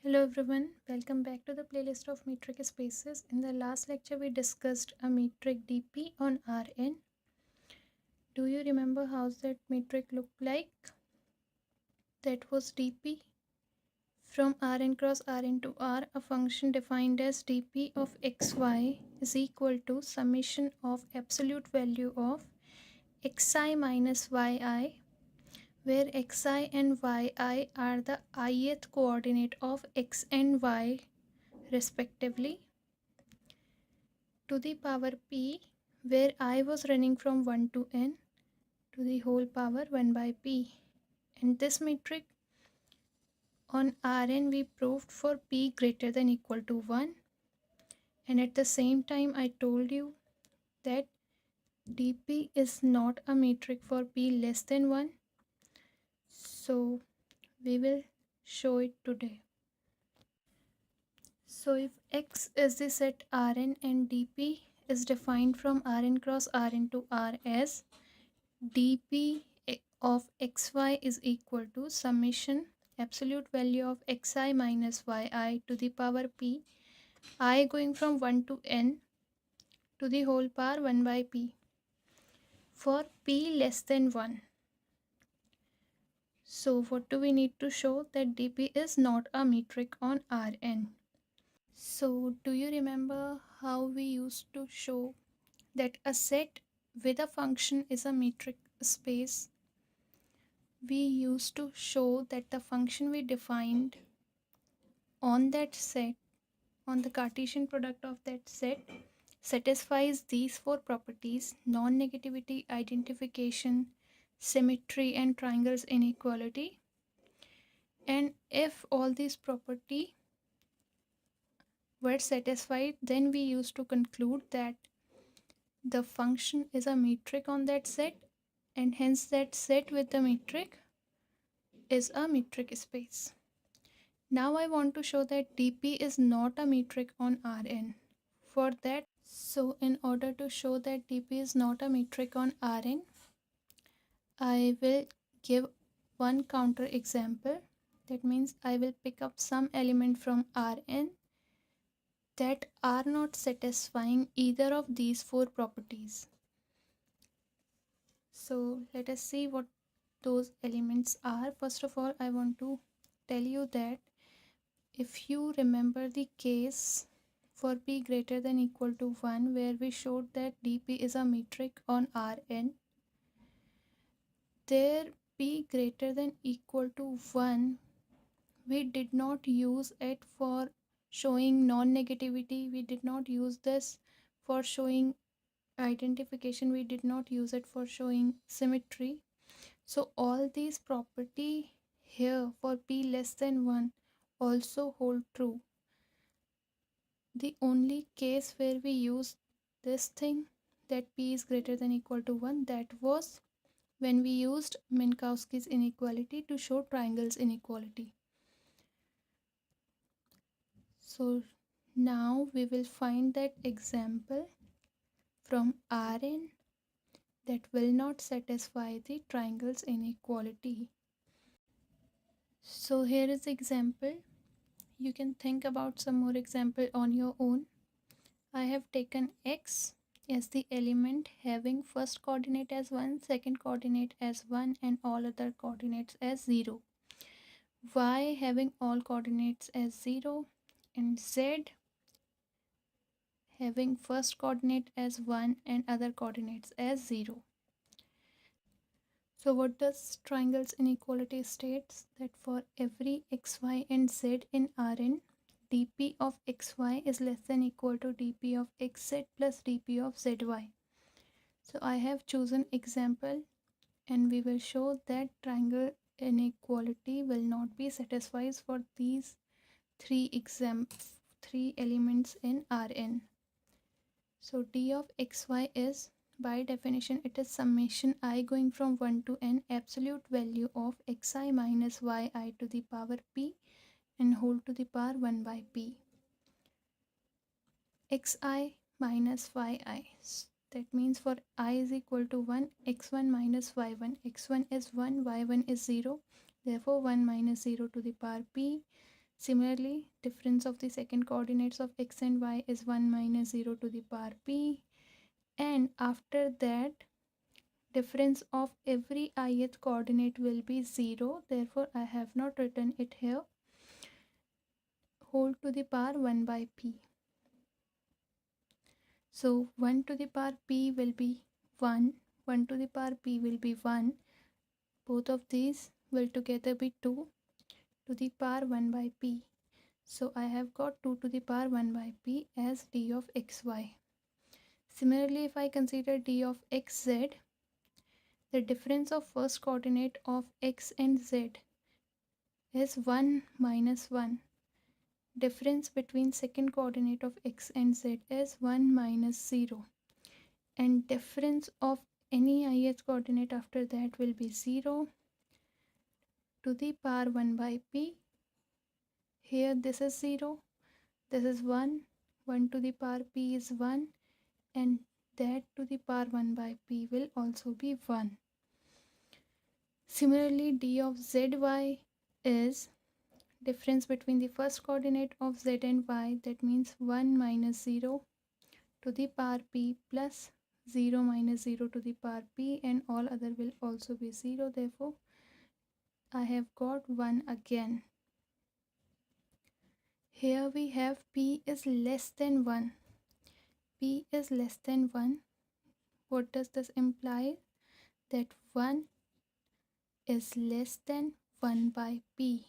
Hello everyone, welcome back to the playlist of metric spaces. In the last lecture, we discussed a metric dp on Rn. Do you remember how that metric looked like? That was dp. From Rn cross Rn to R, a function defined as dp of xy is equal to summation of absolute value of xi minus yi, where xi and yi are the ith coordinate of x and y respectively, to the power p, where I was running from 1 to n, to the whole power 1 by p. And this metric on Rn we proved for p greater than equal to 1, and at the same time I told you that dp is not a metric for p less than 1. So we will show it today. So if X is the set Rn and dp is defined from Rn cross Rn to R as dp of xy is equal to summation absolute value of xi minus yi to the power p, I going from 1 to n, to the whole power 1 by p for p less than 1. So what do we need to show? That dp is not a metric on Rn. So do you remember how we used to show that a set with a function is a metric space? We used to show that the function we defined on that set, on the Cartesian product of that set, satisfies these four properties: non-negativity, identification, symmetry, and triangles inequality. And if all these properties were satisfied, then we used to conclude that the function is a metric on that set, and hence that set with the metric is a metric space. Now I want to show that dp is not a metric on Rn. For that, so in order to show that dp is not a metric on Rn, I will give one counter example. That means I will pick up some element from Rn that are not satisfying either of these four properties. So let us see what those elements are. First of all, I want to tell you that if you remember the case for p greater than equal to 1, where we showed that dp is a metric on Rn, there p greater than equal to 1, we did not use it for showing non-negativity, we did not use this for showing identification, we did not use it for showing symmetry. So all these property here for p less than 1 also hold true. The only case where we use this thing, that p is greater than equal to 1, that was when we used Minkowski's inequality to show triangles inequality. So now we will find that example from Rn that will not satisfy the triangles inequality. So here is the example. You can think about some more example on your own. I have taken x as the element having first coordinate as 1, second coordinate as 1, and all other coordinates as 0. Y having all coordinates as 0, and z having first coordinate as 1 and other coordinates as 0. So what does triangles inequality states? That for every xy and z in Rn, dp of xy is less than equal to dp of xz plus dp of zy. So I have chosen example, and we will show that triangle inequality will not be satisfied for these three elements in Rn. So d of xy is, by definition, it is summation I going from 1 to n absolute value of xi minus yi to the power p and whole to the power 1 by p. Xi minus yi. That means for I is equal to 1, x1 minus y1. x1 is 1, y1 is 0. Therefore 1 minus 0 to the power p. Similarly, difference of the second coordinates of x and y is 1 minus 0 to the power p, and after that difference of every ith coordinate will be 0, therefore I have not written it here, whole to the power 1 by p. So 1 to the power p will be 1, 1 to the power p will be 1, both of these will together be 2 to the power 1 by p. So I have got 2 to the power 1 by p as d of xy. Similarly, if I consider d of xz, the difference of first coordinate of x and z is 1 minus 1. Difference between second coordinate of x and z is 1 minus 0. And difference of any ith coordinate after that will be 0 to the power 1 by p. Here this is 0, this is 1, 1 to the power p is 1, and that to the power 1 by p will also be 1. Similarly, d of zy is difference between the first coordinate of z and y, that means 1 minus 0 to the power p plus 0 minus 0 to the power p, and all other will also be 0, therefore I have got 1 again. Here we have p is less than 1. P is less than 1. What does this imply? That 1 is less than 1 by p.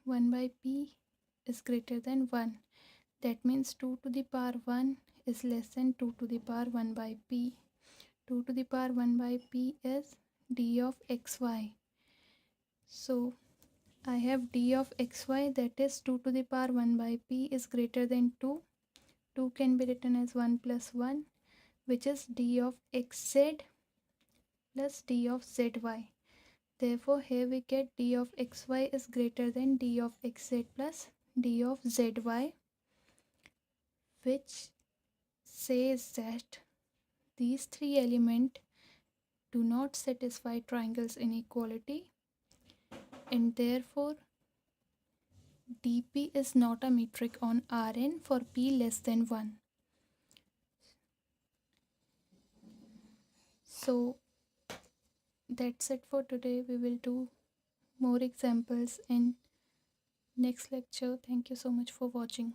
1 by p is greater than 1. That means 2 to the power 1 is less than 2 to the power 1 by p. 2 to the power 1 by p is d of xy. So I have d of xy, that is 2 to the power 1 by p is greater than 2. 2 can be written as 1 plus 1, which is d of xz plus d of zy. Therefore, here we get d of xy is greater than d of xz plus d of zy, which says that these three elements do not satisfy triangles inequality, and therefore dp is not a metric on Rn for p less than 1. So that's it for today. We will do more examples in next lecture. Thank you so much for watching.